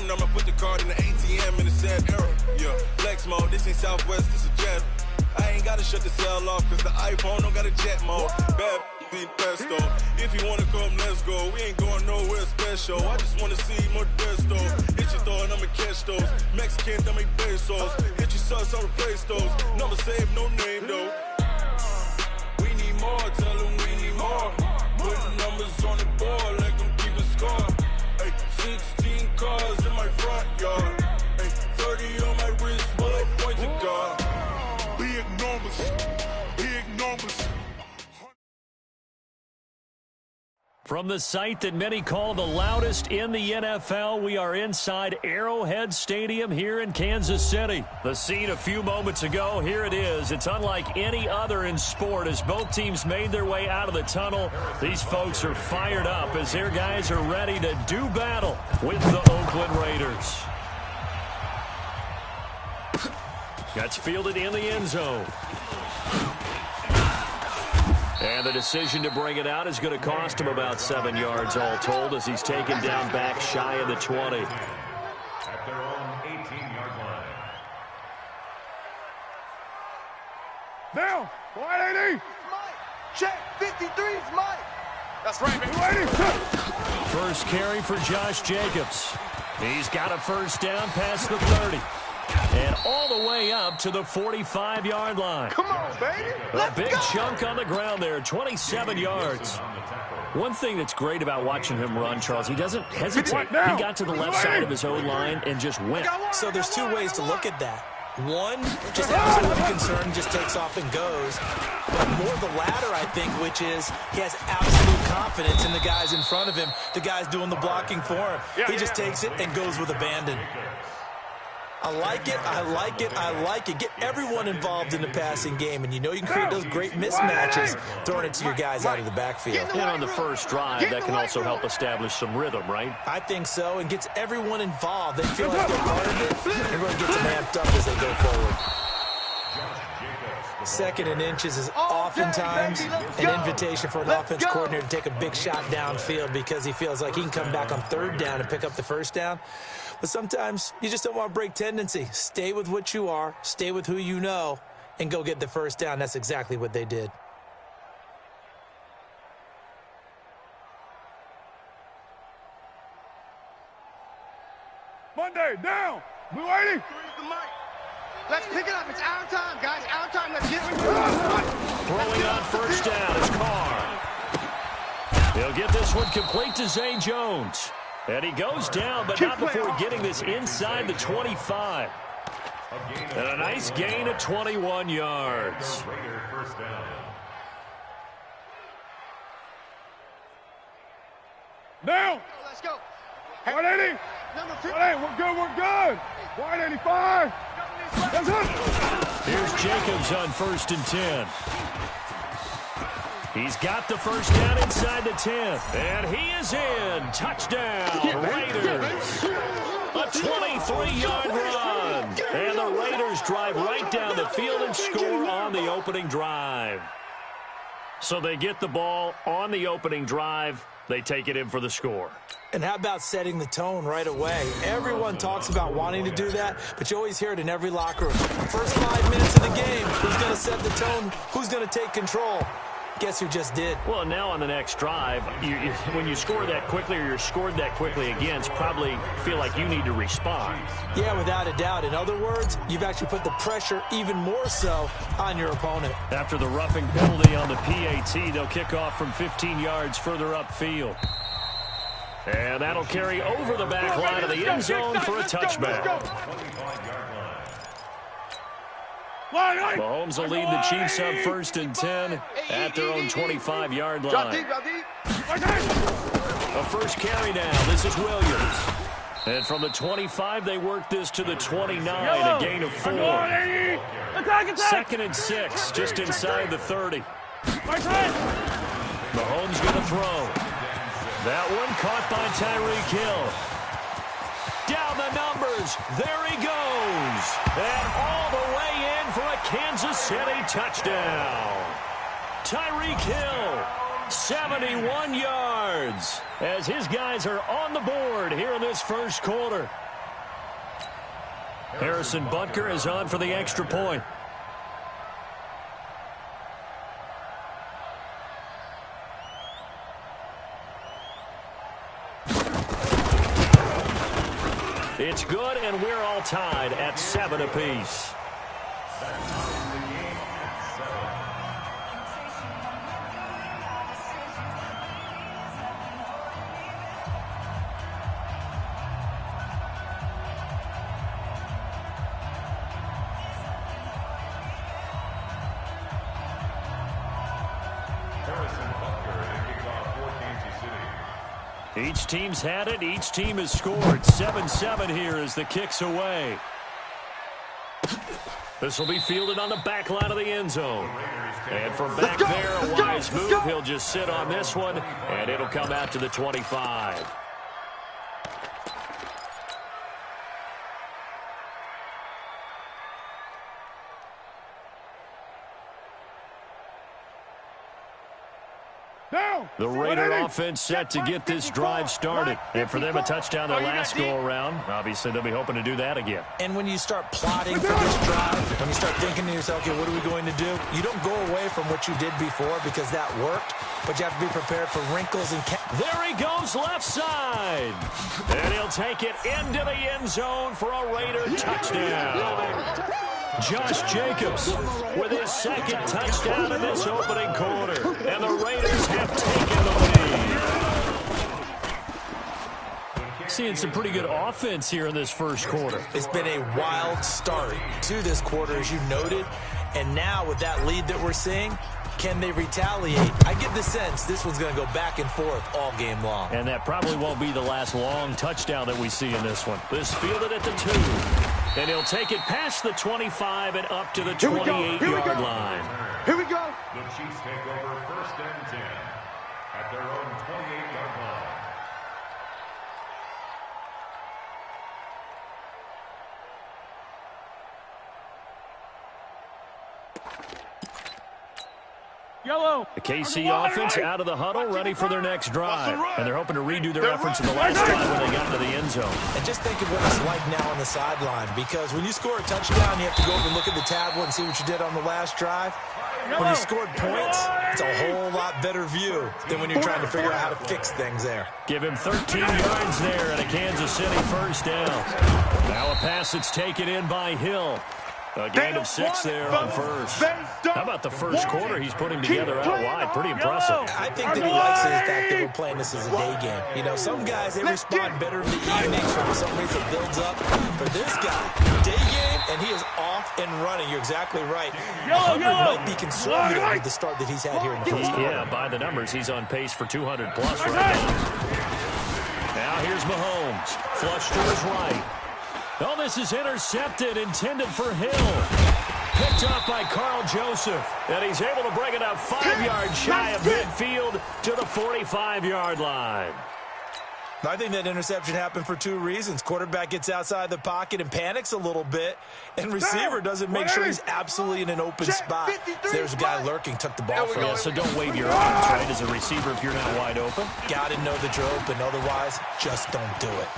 time, I'ma put the card in the ATM in the sad era. Yeah, flex mode, this ain't Southwest, this is jet. I ain't gotta shut the cell off, cause the iPhone don't got a jet mode. Bad be pesto. If you wanna come, let's go. We ain't going nowhere special. I just wanna see more desto. Hit your throw and I'ma catch those. Mexican, dame pesos. Hit your sauce, I'll replace those. Number save, no name though. We need more, tell them we need more. Putting numbers on the board, like them keep a score. Ay, 16 cars in my front yard. Ay, 30 on my wrist, bullet point to God. Big numbers, big numbers. From the site that many call the loudest in the NFL, we are inside Arrowhead Stadium here in Kansas City. The scene a few moments ago, here it is. It's unlike any other in sport as both teams made their way out of the tunnel. These folks are fired up as their guys are ready to do battle with the Oakland Raiders. Gets fielded in the end zone. And the decision to bring it out is going to cost him about 7 yards all told as he's taken down back shy of the 20. At their own 18-yard line. Now, 180. Check, 53's Mike. That's right, baby. 180. First carry for Josh Jacobs. He's got a first down past the 30. And all the way up to the 45-yard line. Come on, baby. A big chunk on the ground there, 27 yards. One thing that's great about watching him run, Charles, he doesn't hesitate. He got to the left side of his own line and just went. So there's two ways to look at that. One, just absolutely concerned, just takes off and goes. But more the latter, I think, which is he has absolute confidence in the guys in front of him, the guys doing the blocking for him. He just takes it and goes with abandon. I like it, I like it, I like it. Get everyone involved in the passing game, and you know you can create those great mismatches throwing it to your guys out of the backfield. And on the first drive, that can also help establish some rhythm, right? I think so, and gets everyone involved. They feel like they're part of it. Everyone gets them amped up as they go forward. Second and inches is oftentimes an invitation for an offense coordinator to take a big shot downfield because he feels like he can come back on third down and pick up the first down. But sometimes you just don't want to break tendency. Stay with what you are, stay with who you know, and go get the first down. That's exactly what they did. Monday, down. Blue 80. Let's pick it up. It's our time, guys. Our time. Let's get it. Throwing on first down is Carr. He'll get this one complete to Zay Jones. And he goes down, but not before getting this inside the 25. And a nice gain of 21 yards. Now. Let's go. 180. Number 50. We're good, we're good. 185. That's it. Here's Jacobs on 1st and 10. He's got the first down inside the 10. And he is in. Touchdown, Raiders. A 23-yard run. And the Raiders drive right down the field and score on the opening drive. So they get the ball on the opening drive. They take it in for the score. And how about setting the tone right away? Everyone talks about wanting to do that, but you always hear it in every locker room. First 5 minutes of the game, who's going to set the tone? Who's going to take control? Guess who just did? Well, now on the next drive, when you score that quickly or you're scored that quickly against, probably feel like you need to respond. Yeah, without a doubt. In other words, you've actually put the pressure even more so on your opponent. After the roughing penalty on the PAT, they'll kick off from 15 yards further upfield. And that'll carry over the back line of the end zone for a touchback. Mahomes will lead the Chiefs up 1st and 10 at their own 25-yard line. A first carry now. This is Williams. And from the 25, they work this to the 29, a gain of 4. 2nd and 6, just inside the 30. Mahomes going to throw. That one caught by Tyreek Hill. Down the numbers. There he goes. And all the way in for a Kansas City touchdown. Tyreek Hill, 71 yards, as his guys are on the board here in this first quarter. Harrison Butker is on for the extra point. It's good, and we're all tied at 7 apiece. Each team's had it. Each team has scored. 7-7 here as the kick's away. This will be fielded on the back line of the end zone. And from back there, a wise move. He'll just sit on this one, and it'll come out to the 25. The Raider offense set to get this drive started. And for them, a touchdown their last go-around. Obviously, they'll be hoping to do that again. And when you start plotting for this drive, when you start thinking to yourself, okay, what are we going to do? You don't go away from what you did before because that worked, but you have to be prepared for wrinkles and... There he goes, left side. And he'll take it into the end zone for a Raider touchdown. Josh Jacobs with his second touchdown in this opening quarter. And the Raiders have taken the lead. Seeing some pretty good offense here in this first quarter. It's been a wild start to this quarter, as you noted. And now with that lead that we're seeing, can they retaliate? I get the sense this one's going to go back and forth all game long. And that probably won't be the last long touchdown that we see in this one. This fielded at the 2. And he'll take it past the 25 and up to the 28-yard line. Here we go. The Chiefs take over 1st and 10 at their own 28-yard line. Yellow. The KC offense out of the huddle, ready for their next drive. And they're hoping to redo their efforts in the last drive when they got into the end zone. And just think of what it's like now on the sideline, because when you score a touchdown, you have to go over and look at the tablet and see what you did on the last drive. When you scored points, it's a whole lot better view than when you're trying to figure out how to fix things there. Give him 13 yards there and a Kansas City first down. Now a pass that's taken in by Hill. A gain of 6 there on first. How about the first quarter he's putting together out wide? Pretty impressive. I think that he likes the fact that we're playing this as a day game. You know, some guys, they respond better in the evenings, for some reason it builds up. For this guy, day game, and he is off and running. You're exactly right. 100 might be conservative with the start that he's had here in the first quarter. Yeah, by the numbers, he's on pace for 200 plus right now. Now here's Mahomes. Flush to his right. Oh, this is intercepted, intended for Hill. Picked up by Carl Joseph. And he's able to bring it up 5 yards shy of midfield to the 45-yard line. I think that interception happened for 2 reasons. Quarterback gets outside the pocket and panics a little bit, and receiver doesn't make sure he's absolutely in an open spot. So there's a guy lurking, took the ball from him. So don't wave your arms, right, as a receiver if you're not wide open. Got to know that you're open. Otherwise, just don't do it.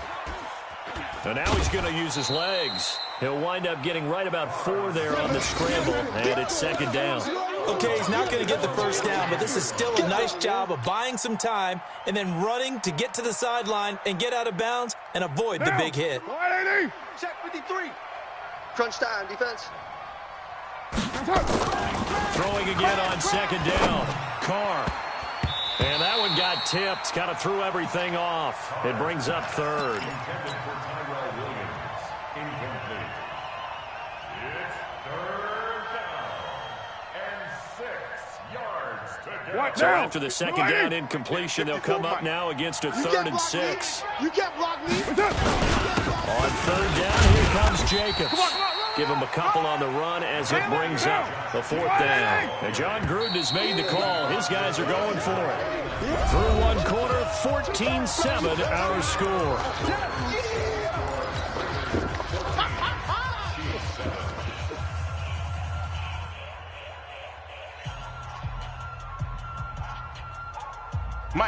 And now he's going to use his legs. He'll wind up getting right about 4 there on the scramble, and it's second down. Okay, he's not going to get the first down, but this is still a nice job of buying some time and then running to get to the sideline and get out of bounds and avoid the big hit. Check 53. Crunch time, defense. Throwing again on second down. Carr. And that one got tipped. Kind of threw everything off. It brings up third. So after the second down incompletion, they'll come up now against a 3rd and 6. You can't block me. On 3rd down, here comes Jacobs. Give him a couple on the run as it brings up the 4th down. And John Gruden has made the call. His guys are going for it. Through 1 quarter, 14-7 our score.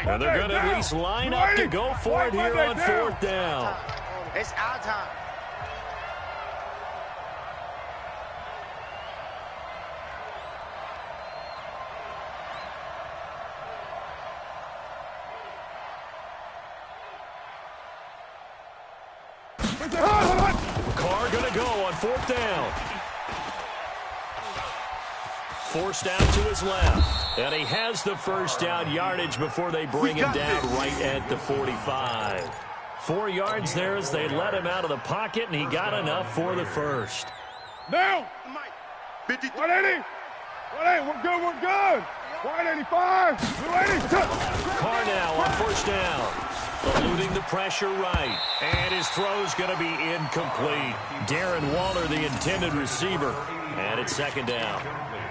And they're going to at least line up to go for it here on 4th down. It's our time. Carr going to go on 4th down. Forced out to his left. And he has the first down yardage before they bring him down right at the 45. 4 yards there as they let him out of the pocket, and he got enough for the first. Down. 180. 180. We're good. We're good. 185. 280. Carr now on 1st down. Eluding the pressure right. And his throw's going to be incomplete. Darren Waller, the intended receiver. And it's 2nd down.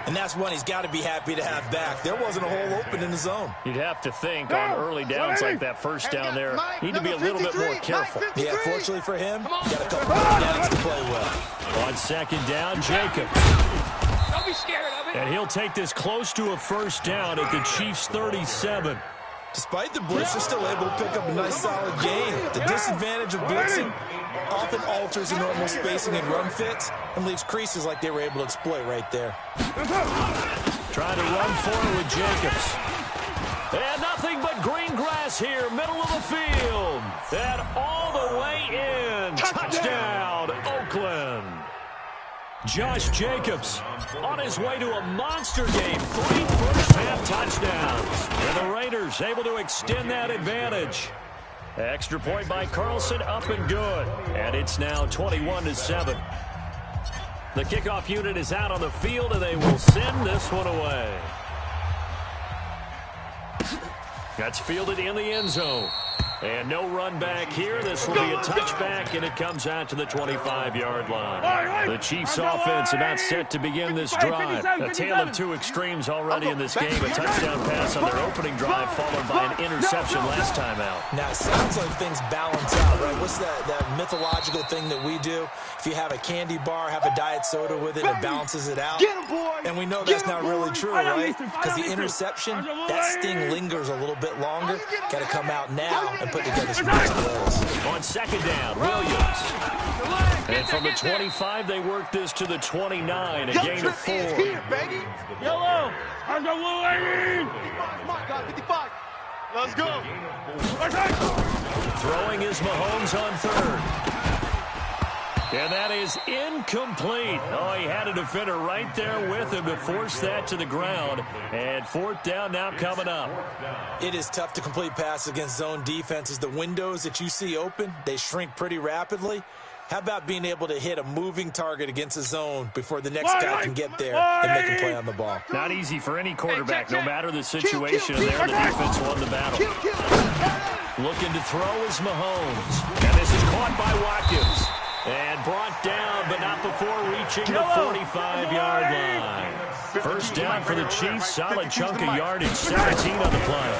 And that's one he's got to be happy to have back. There wasn't a hole open in the zone. You'd have to think on early downs like that 1st down there, need to be a little bit more careful. Yeah, fortunately for him, got a couple more downs to play well. On 2nd down, Jacobs. Don't be scared of it. And he'll take this close to a 1st down at the Chiefs' 37. Despite the blitz, they're still able to pick up a nice solid gain. The disadvantage of blitzing often alters the normal spacing and run fits and leaves creases like they were able to exploit right there. Trying to run forward with Jacobs. And nothing but green grass here, middle of the field. And all the way in. Touchdown, Oakland. Josh Jacobs on his way to a monster game. 3 first-half touchdowns. And the Raiders able to extend that advantage. Extra point by Carlson, up and good. And it's now 21-7. The kickoff unit is out on the field, and they will send this one away. That's fielded in the end zone. And no run back here. This will be a touchback, and it comes out to the 25-yard line. The Chiefs offense about set to begin this drive. A tale of 2 extremes already in this game. A touchdown pass on their opening drive, followed by an interception last time out. Now, it sounds like things balance out, right? What's that mythological thing that we do? If you have a candy bar, have a diet soda with it, it balances it out. And we know that's not really true, right? Because the interception, that sting lingers a little bit longer. Got to come out now and put together some nice plays. On 2nd down, Williams. And from the 25, they work this to the 29, a gain of 4. Yellow. I'm the blue 80. Come on, guys, 55. Let's go. Throwing is Mahomes on 3rd. And that is incomplete. Oh, he had a defender right there with him to force that to the ground. And 4th down now coming up. It is tough to complete passes against zone defenses. The windows that you see open, they shrink pretty rapidly. How about being able to hit a moving target against a zone before the next guy can get there and make a play on the ball? Not easy for any quarterback, no matter the situation. And there, the defense won the battle. Looking to throw is Mahomes. And this is caught by Watkins. And brought down, but not before reaching the 45-yard line. 1st down for the Chiefs. Solid chunk of yardage. 17 on the play.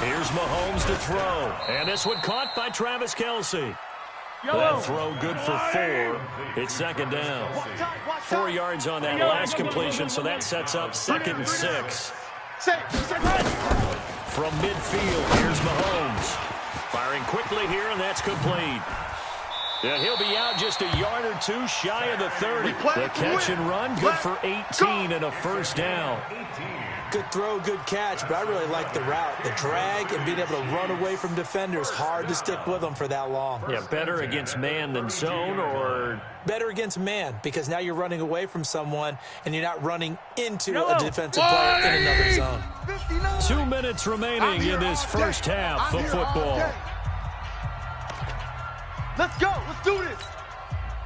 Here's Mahomes to throw. And this one caught by Travis Kelce. That throw good for 4. It's 2nd down. 4 yards on that last completion, so that sets up 2nd and 6. From midfield, here's Mahomes. Firing quickly here, and that's complete. And he'll be out just a yard or 2 shy of the 30. The catch and run, good for 18 and a 1st down. Good throw, good catch, but I really like the route. The drag and being able to run away from defenders, hard to stick with them for that long. Yeah, better against man than zone, or? Better against man, because now you're running away from someone and you're not running into a defensive player in another zone. 2 minutes remaining in this first half of football. Let's go. Let's do this.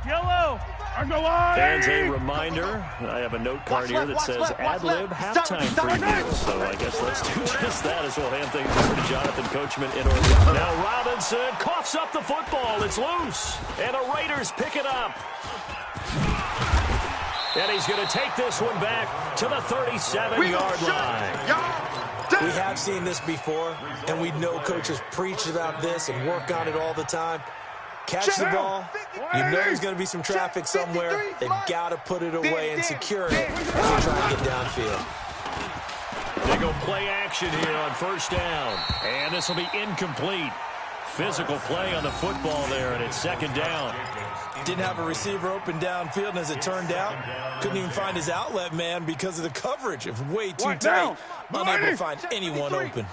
Yellow. As a reminder, I have a note card here that says ad-lib halftime preview. So I guess let's do just that as we'll hand things over to Jonathan Coachman in Orlando. Now Robinson coughs up the football. It's loose. And the Raiders pick it up. And he's going to take this one back to the 37-yard line. We have seen this before, and we know coaches preach about this and work on it all the time. Catch the ball. You know there's going to be some traffic somewhere. They've got to put it away and secure it if you're trying to get downfield. They go play action here on 1st down. And this will be incomplete. Physical play on the football there, and it's 2nd down. Didn't have a receiver open downfield, and as it turned out, couldn't even find his outlet man because of the coverage. It was way too tight. Unable to find anyone open.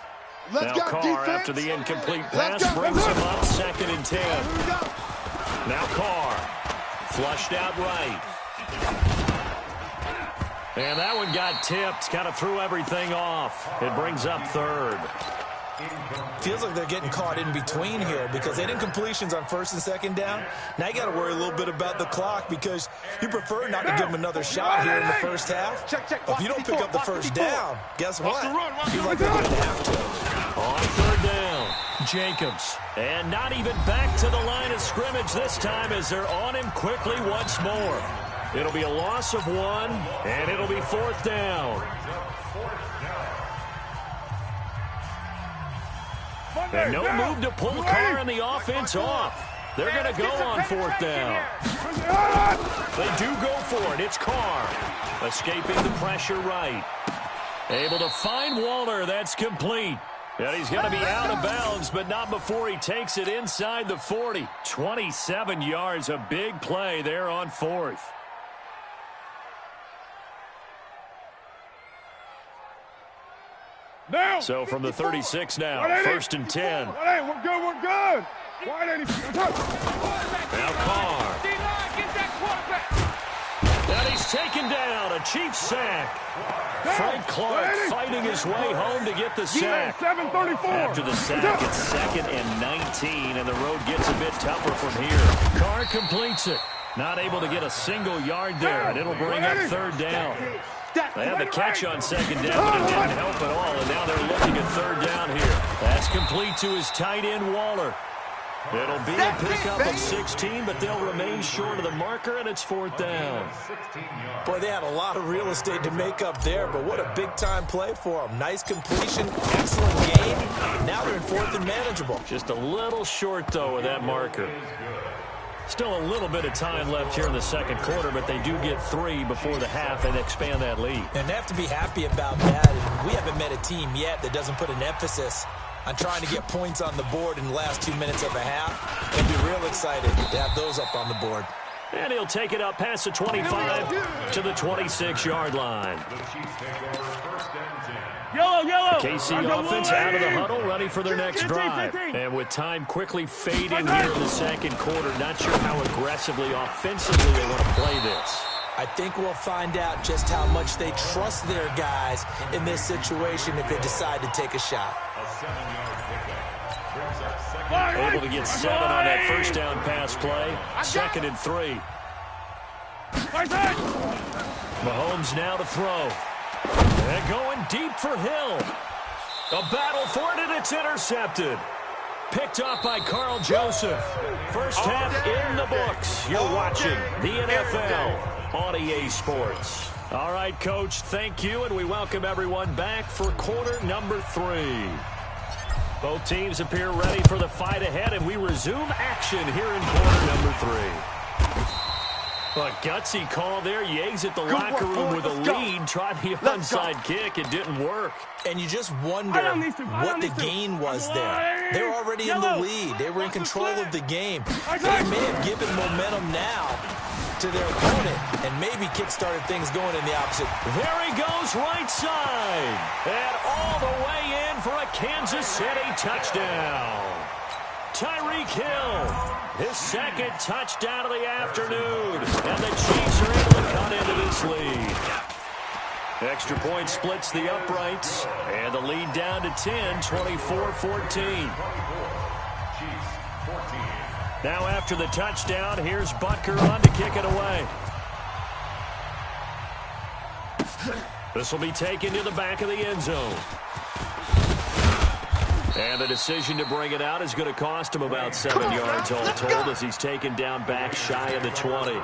Now Carr, after the incomplete pass, brings him up 2nd and 10. Now Carr. Flushed out right. And that one got tipped. Kind of threw everything off. It brings up third. Feels like they're getting caught in between here because they didn't completions on first and second down. Now you got to worry a little bit about the clock because you prefer not to give them another shot here in the first half. If you don't pick up the first down, guess what? Feels like they're going to have to. On third down, Jacobs. And not even back to the line of scrimmage this time as they're on him quickly once more. It'll be a loss of 1, and it'll be fourth down. And no move to pull Carr and the offense off. They're going to go on fourth down. They do go for it. It's Carr. Escaping the pressure right. Able to find Waller. That's complete. And he's going to be out of bounds, but not before he takes it inside the 40. 27 yards, a big play there on fourth. So from the 36 now, first and 10. We're good. Now Carr. And he's taken down. A Chiefs sack. Frank Clark fighting his way home to get the sack. 7:34. After the sack, it's second and 19, and the road gets a bit tougher from here. Carr completes it. Not able to get a single yard there, and it'll bring up third down. They had the catch on second down, but it didn't help at all, and now they're looking at third down here. That's complete to his tight end, Waller. It'll be a pickup of 16, but they'll remain short of the marker, and it's fourth down. Boy, they had a lot of real estate to make up there, but what a big-time play for them. Nice completion, excellent game. Now they're in fourth and manageable. Just a little short, though, with that marker. Still a little bit of time left here in the second quarter, but they do get 3 before the half and expand that lead. And they have to be happy about that. And we haven't met a team yet that doesn't put an emphasis on trying to get points on the board in the last 2 minutes of a half. They'll be real excited to have those up on the board. And he'll take it up past the 25 to the 26-yard line. Yellow. KC offense out of the huddle, ready for their next drive. And with time quickly fading here in the second quarter, not sure how aggressively, offensively they want to play this. I think we'll find out just how much they trust their guys in this situation if they decide to take a shot. Able to get 7 on that first down pass play. Second and 3. Mahomes now to throw. And going deep for Hill. A battle for it, and it's intercepted. Picked off by Carl Joseph. First half in the books. You're watching the NFL on EA Sports. All right, Coach, thank you, and we welcome everyone back for quarter number 3. Both teams appear ready for the fight ahead, and we resume action here in quarter number 3. A gutsy call there. Yates at the locker room with a lead. Tried the onside kick. It didn't work. And you just wonder what the gain was there. They were already in the lead. They were in control of the game. They may have given momentum now to their opponent and maybe kick-started things going in the opposite. There he goes right side. And all the way in for a Kansas City touchdown. Tyreek Hill, his second touchdown of the afternoon. And the Chiefs are able to cut into this lead. Extra point splits the uprights. And the lead down to 10, 24-14. Now after the touchdown, here's Butker on to kick it away. This will be taken to the back of the end zone. And the decision to bring it out is going to cost him about 7 yards all told as he's taken down back shy of the 20.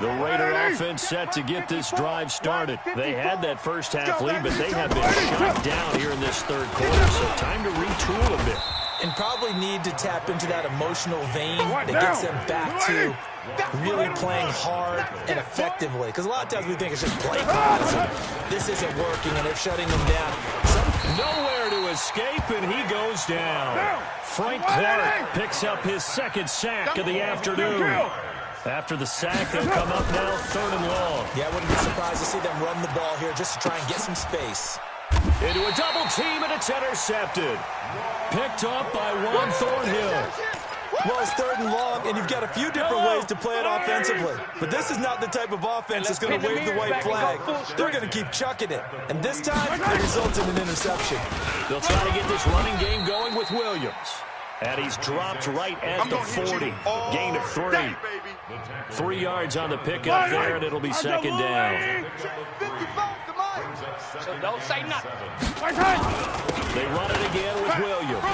The Raider offense set to get this drive started. They had that first half lead, but they have been shut down here in this third quarter, so time to retool a bit. And probably need to tap into that emotional vein that gets them back to really playing hard and effectively. Because a lot of times we think it's just play calls. This isn't working, and they're shutting them down. Nowhere to escape, and he goes down. Frank Clark picks up his second sack of the afternoon. After the sack, they'll come up now 3rd and long. Yeah, I wouldn't be surprised to see them run the ball here just to try and get some space. Into a double team, and it's intercepted. Picked up by Juan Thornhill. Well, it's 3rd and long, and you've got a few different ways to play it offensively. But this is not the type of offense that's going to wave the white flag. They're going to keep chucking it. And this time, it results in an interception. They'll try to get this running game going with Williams. And he's dropped right at the 40. Gain of 3. 3 yards on the pickup there, and it'll be 2nd down. So don't say nothing. They run it again with Williams.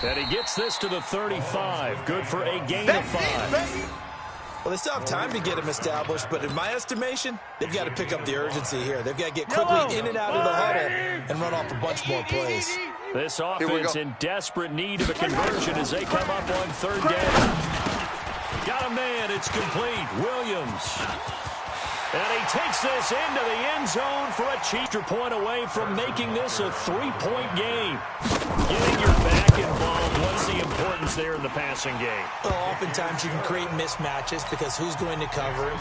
And he gets this to the 35. Good for a gain of 5. Well, they still have time to get him established, but in my estimation, they've got to pick up the urgency here. They've got to get quickly in and out of the huddle and run off a bunch more plays. This offense in desperate need of a conversion as they come up on 3rd down. Got a man. It's complete. Williams. And he takes this into the end zone for a cheater point away from making this a 3-point game. Getting your back involved, what's the importance there in the passing game? Well, oftentimes you can create mismatches because who's going to cover him?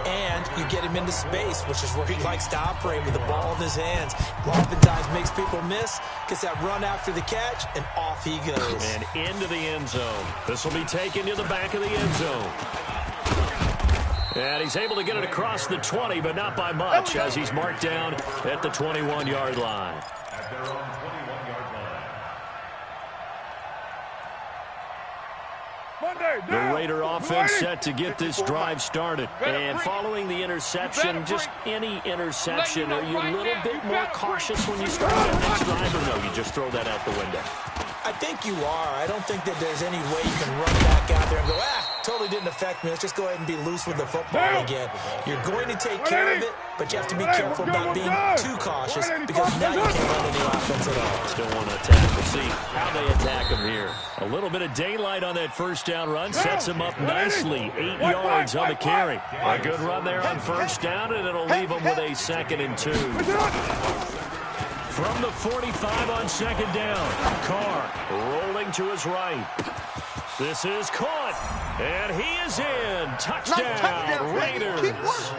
And you get him into space, which is where he likes to operate with the ball in his hands. Oftentimes makes people miss, gets that run after the catch, and off he goes. And into the end zone. This will be taken to the back of the end zone. And he's able to get it across the 20, but not by much, as he's marked down at the 21-yard line. At their own 21-yard line. The Raider offense set to get this drive started. And following the interception, just any interception, are you a little bit more cautious when you start that next drive, or no, you just throw that out the window? I think you are. I don't think that there's any way you can run back out there and go, totally didn't affect me. Let's just go ahead and be loose with the football again. You're going to take care of it, but you have to be careful not being too cautious because now you can't run any offense at all. Still want to attack. We'll see how they attack him here. A little bit of daylight on that 1st down run sets him up nicely. 8 yards on the carry. A good run there on 1st down, and it'll leave him with a 2nd and 2. From the 45 on 2nd down, Carr rolling to his right. This is caught, and he is in. Touchdown, Raiders.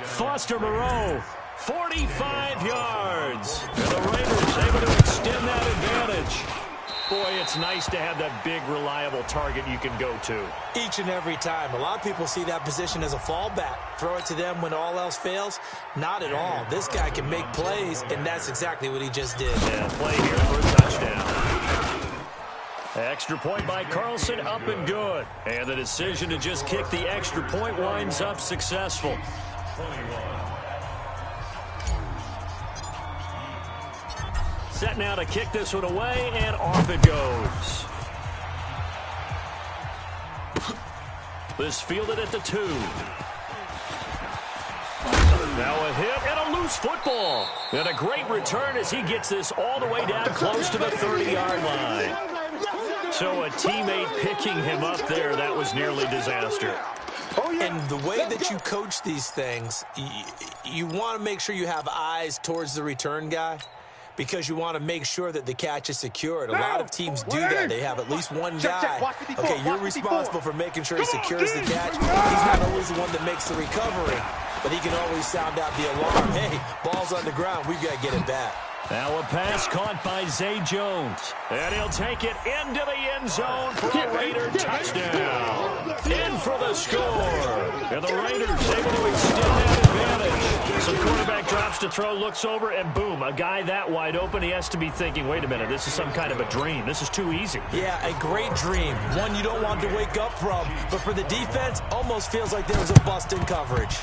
Foster Moreau, 45 yards. And the Raiders able to extend that advantage. Boy, it's nice to have that big, reliable target you can go to. Each and every time. A lot of people see that position as a fallback. Throw it to them when all else fails. Not at all. This guy can make plays, and that's exactly what he just did. Yeah, play here for a touchdown. Extra point by Carlson, up and good. And the decision to just kick the extra point winds up successful. 21. Set now to kick this one away, and off it goes. This fielded at the 2. Now a hit and a loose football. And a great return as he gets this all the way down close to the 30-yard line. So a teammate picking him up there, that was nearly disaster. And the way that you coach these things, you want to make sure you have eyes towards the return guy, because you want to make sure that the catch is secured. A lot of teams do that. They have at least one guy. Okay, you're responsible for making sure he secures the catch. He's not always the one that makes the recovery, but he can always sound out the alarm. Hey, ball's on the ground. We've got to get it back. Now a pass caught by Zay Jones. And he'll take it into the end zone for a Raider touchdown. In for the score. And the Raiders able to extend that advantage. Some quarterback drops to throw, looks over, and boom, a guy that wide open, he has to be thinking, wait a minute, this is some kind of a dream. This is too easy. Yeah, a great dream. One you don't want to wake up from. But for the defense, almost feels like there was a bust in coverage.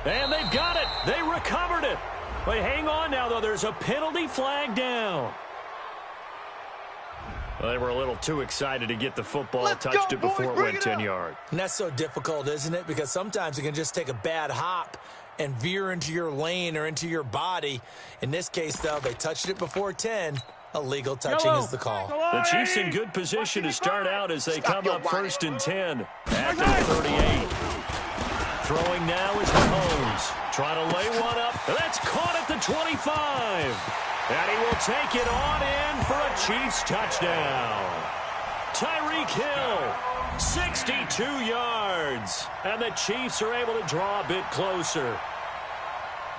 And they've got it. They recovered it. But hang on now, though. There's a penalty flag down. Well, they were a little too excited to get the football, touched it before it went 10 yards. And that's so difficult, isn't it? Because sometimes you can just take a bad hop and veer into your lane or into your body. In this case, though, they touched it before 10. Illegal touching is the call. The Chiefs in good position to start out as they come up 1st and 10 at the 38. Throwing now is Mahomes. Trying to lay one up. That's caught at the 25. And he will take it on in for a Chiefs touchdown. Tyreek Hill, 62 yards. And the Chiefs are able to draw a bit closer.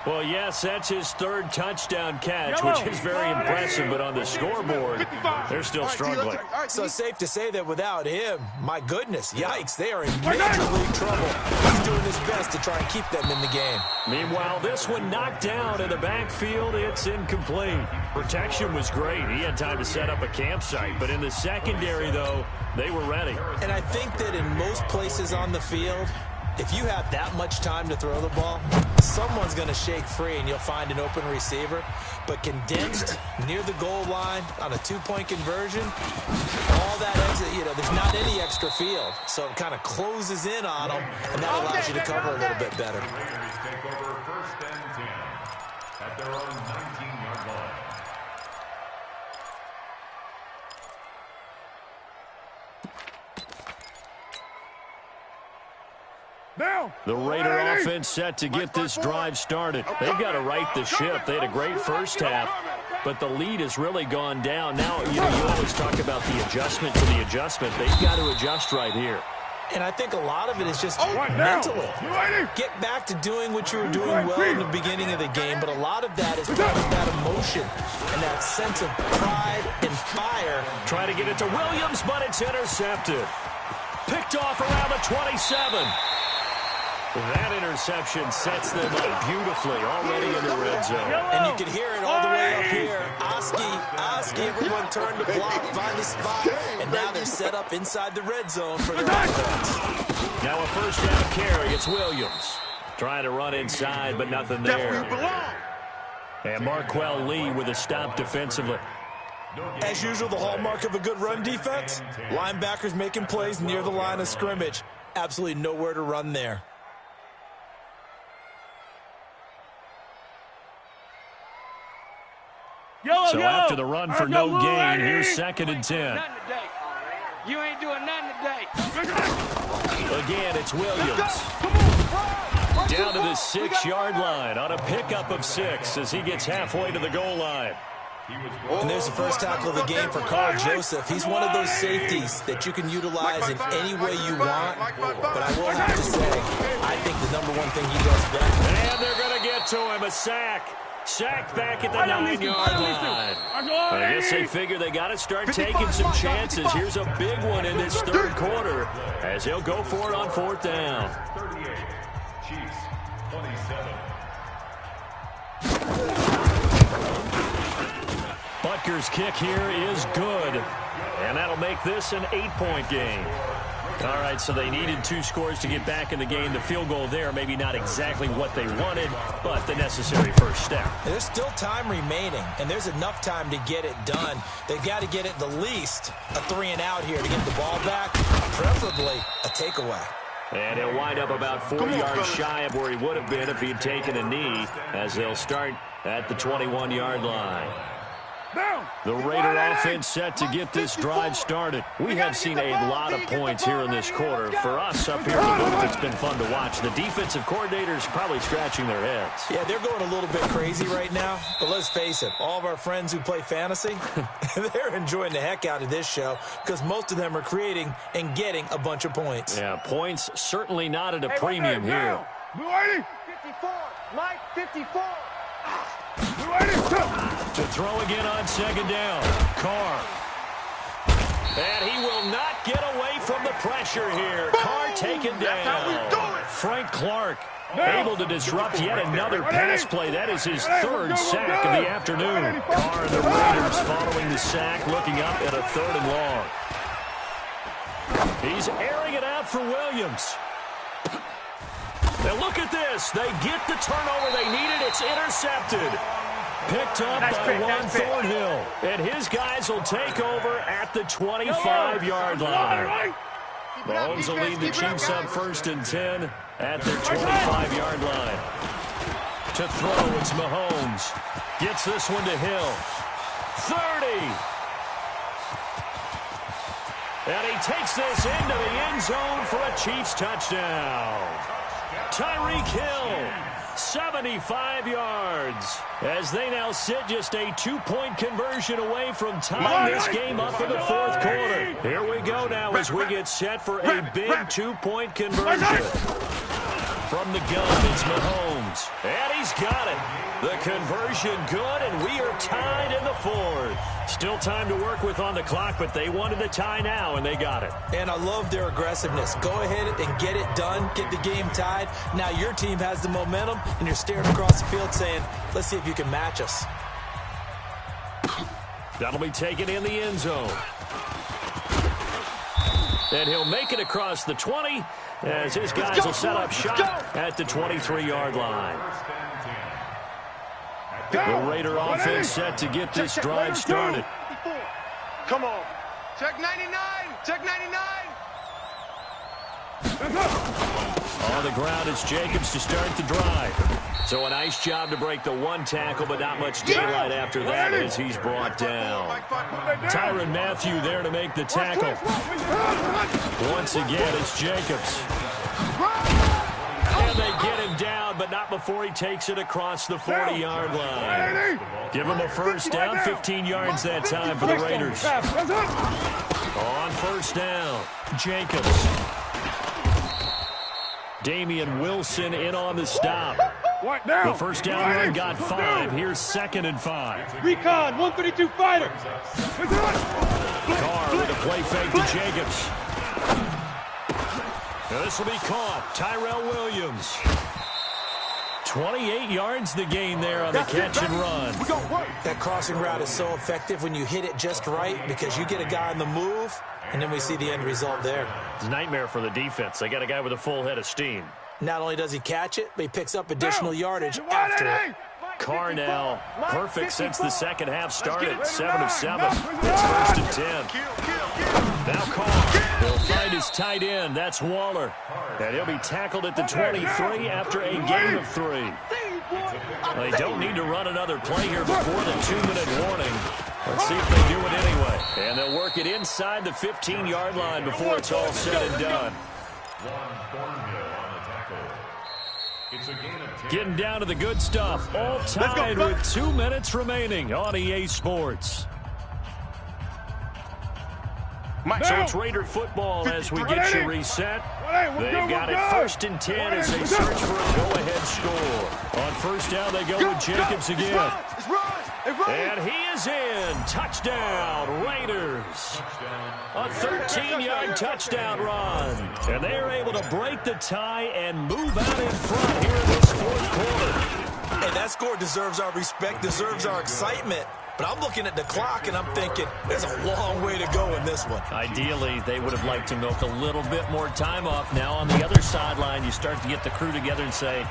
Well, yes, that's his third touchdown catch, which is very impressive, but on the scoreboard, they're still struggling. So safe to say that without him, my goodness, yikes, they are in major league trouble. He's doing his best to try and keep them in the game. Meanwhile, this one knocked down in the backfield. It's incomplete. Protection was great. He had time to set up a campsite, but in the secondary, though, they were ready. And I think that in most places on the field, if you have that much time to throw the ball, someone's going to shake free and you'll find an open receiver. But condensed near the goal line on a two-point conversion, all that exit, there's not any extra field. So it kind of closes in on them, and that allows you to cover a little bit better. Raiders take over 1st and 10 at their own 19-yard line. The Raider offense set to get this drive started. They've got to right the ship. They had a great first half, but the lead has really gone down. Now, you always talk about the adjustment to the adjustment. They've got to adjust right here. And I think a lot of it is just mentally. Get back to doing what you were doing well in the beginning of the game, but a lot of that is that emotion and that sense of pride and fire. Try to get it to Williams, but it's intercepted. Picked off around the 27. That interception sets them up beautifully already in the red zone. And you can hear it all the way up here. Oski, everyone turned to block, find the spot, and now they're set up inside the red zone for their offense. Now a first down carry. It's Williams. Trying to run inside, but nothing there. And Marquell Lee with a stop defensively. As usual, the hallmark of a good run defense, linebackers making plays near the line of scrimmage. Absolutely nowhere to run there. So after the run for no gain, here's 2nd and 10. You ain't doing nothing today. Again, it's Williams. Down to the 6-yard line on a pickup of 6 as he gets halfway to the goal line. And there's the first tackle of the game for Carl Joseph. He's one of those safeties that you can utilize in any way you want. But I will have to say, I think the number one thing he does best. And they're going to get to him, a sack. Sacked back at the 9-yard line. I guess they figure they got to start taking some chances. Here's a big one in this third quarter as he'll go for it on 4th down. 38, Chiefs, 27. Butker's kick here is good, and that'll make this an 8-point game. All right, so they needed 2 scores to get back in the game. The field goal there, maybe not exactly what they wanted, but the necessary first step. There's still time remaining, and there's enough time to get it done. They've got to get it the least a 3-and-out here to get the ball back, preferably a takeaway. And he'll wind up about 4 yards shy of where he would have been if he'd taken a knee, as they'll start at the 21-yard line. The Raider offense set to get this drive started. We have seen a lot of points here in this quarter. For us up here in the booth, it's been fun to watch. The defensive coordinators probably scratching their heads. Yeah, they're going a little bit crazy right now. But let's face it, all of our friends who play fantasy, they're enjoying the heck out of this show because most of them are creating and getting a bunch of points. Yeah, points certainly not at a premium here. 54, Mike, 54. To throw again on 2nd down. Carr. And he will not get away from the pressure here. Carr taken down. Frank Clark able to disrupt yet another pass play. That is his 3rd sack of the afternoon. Carr and the Raiders following the sack, looking up at a 3rd and long. He's airing it out for Williams. Now look at this. They get the turnover they needed. It's intercepted. Picked up by Juan Thornhill. And his guys will take over at the 25-yard line. Mahomes will lead the Chiefs up 1st and 10 at their 25-yard line. To throw, it's Mahomes. Gets this one to Hill. 30. And he takes this into the end zone for a Chiefs touchdown. Tyreek Hill, 75 yards, as they now sit just a 2-point conversion away from tying this game up in the 4th quarter. Here we go now as we get set for a big 2-point conversion. From the gun, it's Mahomes. And he's got it. The conversion good, and we are tied in the fourth. Still time to work with on the clock, but they wanted the tie now, and they got it. And I love their aggressiveness. Go ahead and get it done, get the game tied. Now your team has the momentum, and you're staring across the field saying, let's see if you can match us. That'll be taken in the end zone. And he'll make it across the 20 as his guys will set up shop at the 23-yard line. The Raider offense set to get this drive started. Come on. Check 99. Check 99. On the ground, it's Jacobs to start the drive. So a nice job to break the one tackle, but not much daylight after that as he's brought down. Tyrann Mathieu there to make the tackle. Once again, it's Jacobs. And they get him down, but not before he takes it across the 40-yard line. Give him a first down, 15 yards that time for the Raiders. On first down, Jacobs. Damian Wilson in on the stop. The first down run got 5. Here's 2nd and 5. Recon, 132 fighter. Carr with a play fake to Jacobs. This will be caught. Tyrell Williams. 28 yards the gain there on the catch and run. That crossing route is so effective when you hit it just right because you get a guy on the move, and then we see the end result there. It's a nightmare for the defense. They got a guy with a full head of steam. Not only does he catch it, but he picks up additional yardage after it. Carr now perfect since the second half started. 7 of 7. It's 1st and 10. Now Carr. He'll find his tight end. That's Waller. And he'll be tackled at the 23 after a gain of 3. They don't need to run another play here before the 2-minute warning. Let's see if they do it anyway. And they'll work it inside the 15-yard line before it's all said and done. Getting down to the good stuff. All tied with 2 minutes remaining on EA Sports. So it's Raider football as we get you reset. They've got it 1st and 10 as they search for a go-ahead score. On first down, they go with Jacobs again. And he is in. Touchdown, Raiders. A 13-yard touchdown run. And they are able to break the tie and move out in front here in this 4th quarter. And that score deserves our respect, deserves our excitement. But I'm looking at the clock, and I'm thinking there's a long way to go in this one. Ideally, they would have liked to milk a little bit more time off. Now, on the other sideline, you start to get the crew together and say,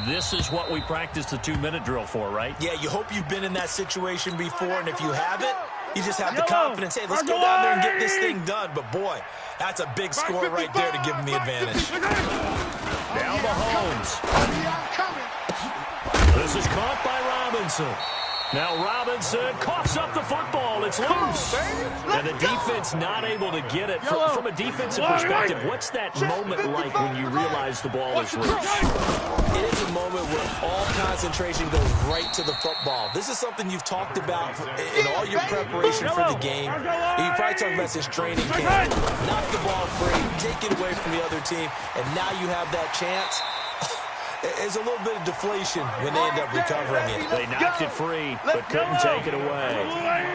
this is what we practiced the 2-minute drill for, right? Yeah, you hope you've been in that situation before, and if you haven't, you just have the confidence, hey, let's go down there and get this thing done. But, boy, that's a big score right there to give them the advantage. Now Mahomes. This is caught by Robinson. Now Robinson coughs up the football. It's loose. And the defense not able to get it. From a defensive perspective, what's that moment like when you realize the ball is loose? It is a moment where all concentration goes right to the football. This is something you've talked about in all your preparation for the game. You probably talked about this training camp. Knock the ball free, take it away from the other team, and now you have that chance. There's a little bit of deflation when they end up recovering it. They knocked it free, but couldn't take it away.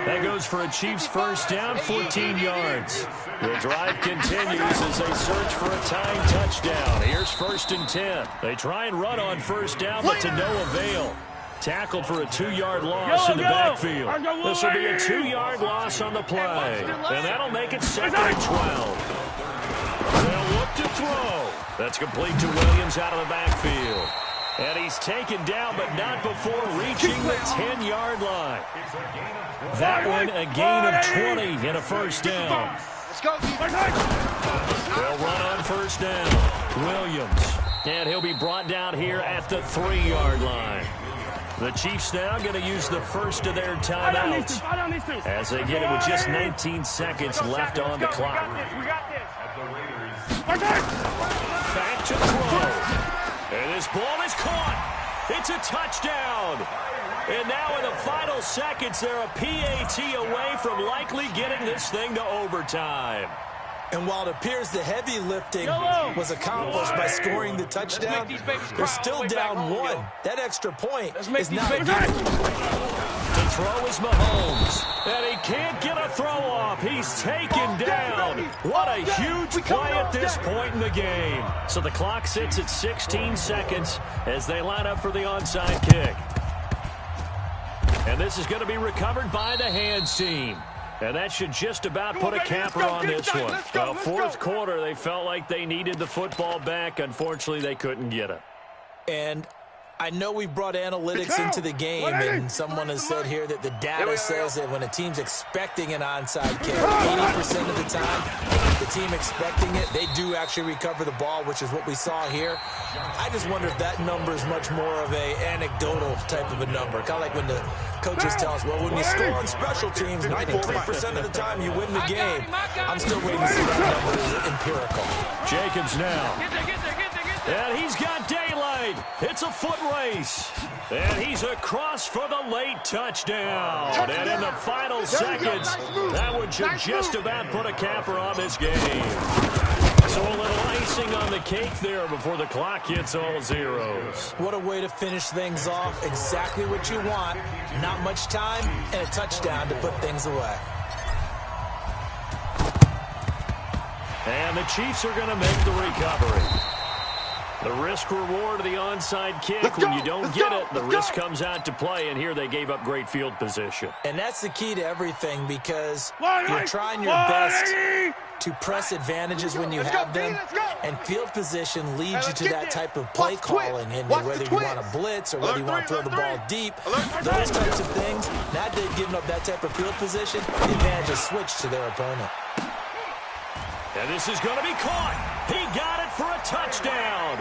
That goes for a Chiefs first down, 14 yards. The drive continues as they search for a tying touchdown. Here's 1st and 10. They try and run on first down, but to no avail. Tackled for a 2-yard loss in the backfield. This will be a 2-yard loss on the play. And that'll make it 2nd and 12. They'll look to throw. That's complete to Williams out of the backfield. And he's taken down, but not before reaching the 10-yard line. That one, a gain of 20 and a first down. They'll run on first down. Williams. And he'll be brought down here at the 3-yard line. The Chiefs now going to use the first of their timeouts as they get it with just 19 seconds left on the clock. Back to throw. And this ball is caught. It's a touchdown. And now in the final seconds, they're a PAT away from likely getting this thing to overtime. And while it appears the heavy lifting was accomplished by scoring the touchdown, they're still down 1. That extra point is not good. To throw is Mahomes, and he can't get a throw off. He's taken down. What a huge play at this point in the game. So the clock sits at 16 seconds as they line up for the onside kick. And this is going to be recovered by the hands team. And that should just about put a capper on this one. Well, fourth quarter, they felt like they needed the football back. Unfortunately, they couldn't get it. And I know we brought analytics into the game, and someone has said here that the data says that when a team's expecting an onside kick, 80% of the time, the team expecting it, they do actually recover the ball, which is what we saw here. I just wonder if that number is much more of a anecdotal type of a number. Kind of like when the coaches tell us, well, when you score on special teams, 93% of the time you win the game. I'm still waiting to see that number is empirical. Jacobs now. And he's got daylight. It's a foot race. And he's across for the late touchdown. And in the final seconds, that one should just about put a capper on this game. So a little icing on the cake there before the clock hits all zeros. What a way to finish things off. Exactly what you want. Not much time and a touchdown to put things away. And the Chiefs are going to make the recovery. The risk-reward of the onside kick, when you don't get it, the risk comes out to play, and here they gave up great field position. And that's the key to everything, because you're trying your best to press advantages when you have them, and field position leads you to that type of play calling, and whether you want to blitz or whether you want to throw the ball deep, those types of things. Now that they've given up that type of field position, the advantage is switched to their opponent. And this is going to be caught. He got it for a touchdown.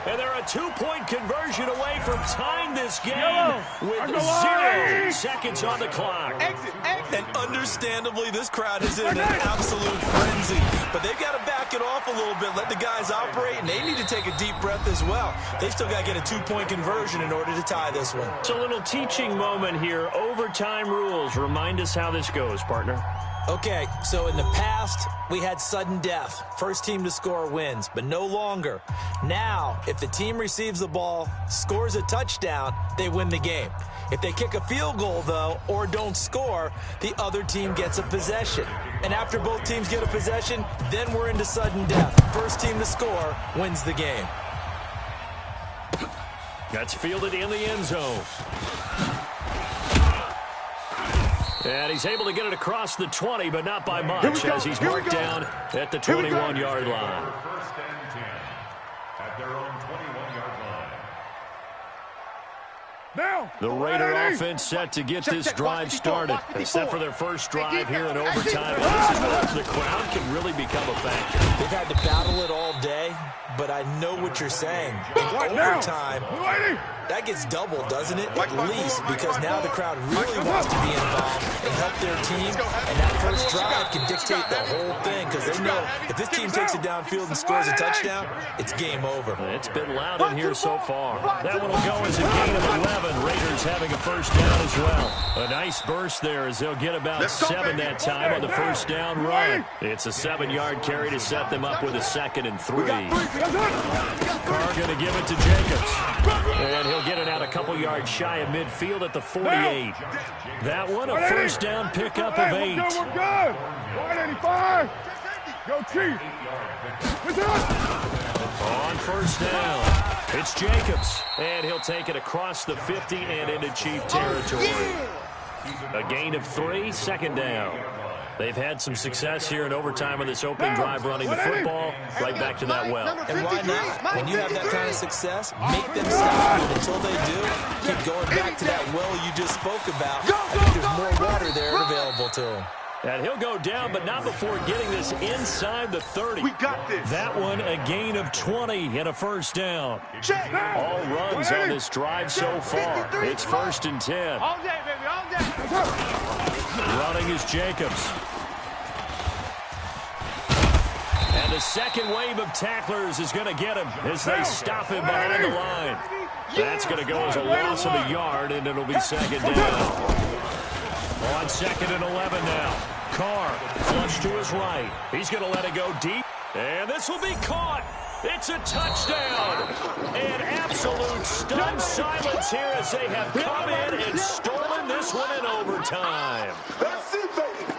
And they're a 2-point conversion away from tying this game with 0 seconds on the clock. And understandably, this crowd is in an absolute frenzy. But they've got to back it off a little bit, let the guys operate, and they need to take a deep breath as well. They've still got to get a 2-point conversion in order to tie this one. It's a little teaching moment here. Overtime rules. Remind us how this goes, partner. Okay, so in the past, we had sudden death. First team to score wins, but no longer. Now, if the team receives the ball, scores a touchdown, they win the game. If they kick a field goal, though, or don't score, the other team gets a possession. And after both teams get a possession, then we're into sudden death. First team to score wins the game. That's fielded in the end zone. And he's able to get it across the 20, but not by much, as he's marked down at the 21-yard line. First and 10 at their own 21-yard line. Now, the Raider offense set to get this drive started. They set for their first drive here in overtime. And this is where the crowd can really become a factor. They've had to battle it all day, but I know what you're saying. In overtime, that gets doubled, doesn't it? At least, because now the crowd really wants to be involved and help their team, and that first drive can dictate the whole thing, because they know if this team takes it downfield and scores a touchdown, it's game over. It's been loud in here so far. That one will go as a gain of 11. Raiders having a first down as well. A nice burst there as they'll get about 7 that time on the first down run. It's a 7-yard carry to set them up with a 2nd and 3. Carr going to give it to Jacobs. And he'll get it out a couple yards shy of midfield at the 48. That one, a first down pickup of 8. We're good. 185. Go Chief. On first down, it's Jacobs. And he'll take it across the 50 and into Chief territory. A gain of 3, 2nd down. They've had some success here in overtime on this opening drive running the football. Right back to that well. And why not? When you have that kind of success, make them stop. And until they do, keep going back to that well you just spoke about. I think there's more water there available to them. And he'll go down, but not before getting this inside the 30. We got this. That one, a gain of 20 and a first down. All runs on this drive so far. It's 1st and 10. All day, baby, all day. Running is Jacobs. And the second wave of tacklers is going to get him as they stop him behind the line. That's going to go as a loss of a yard, and it'll be 2nd down. On 2nd and 11 now. Carr. Flush to his right. He's going to let it go deep. And this will be caught. It's a touchdown. And absolute stunned silence here as they have come in and stolen this one in overtime. That's it, baby.